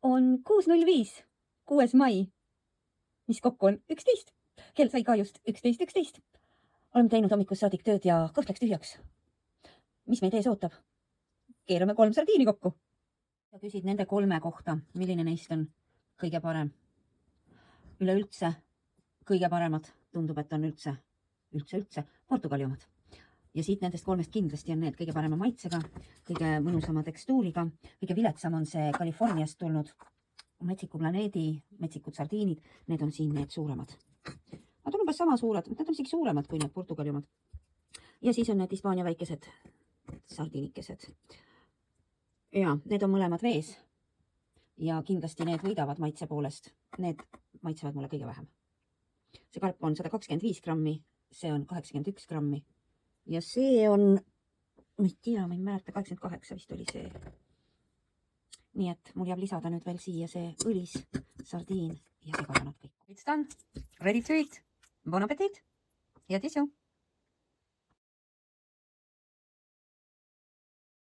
on 6.05, 6. mai, mis kokku on 11. Kell sai ka just 11.11. Oleme teinud hommikust saadik tööd ja kõht läks tühjaks. Mis meid ees ootab? Keerame 3 sardiini kokku. Ja küsid nende 3 kohta, milline neist on kõige parem. Üleüldse kõige paremad tundub, et on üldse Portugali omad. Ja siit nendest 3 kindlasti on need kõige parema maitsega, kõige mõnusama tekstuuriga, kõige viletsam on see Californiast tulnud Metsiku planeedi metsikud sardiinid. Need on siin need suuremad. Nad on umbes sama suured, nad on isegi suuremad kui need Portugali omad. Ja siis on need Hispaania väikesed sardiinikesed. Ja need on mõlemad vees. Ja kindlasti need võidavad maitse poolest. Need maitsevad mulle kõige vähem. See karp on 125 grammi, see on 81 grammi. Ja see on, ma ei tea, ma ei mäleta, 88 vist oli see. Nii et mul jääb lisada nüüd veel siia see õlis, sardiin ja segaranad kõik. It's done. Ready to eat. Bon appetit. Head isu.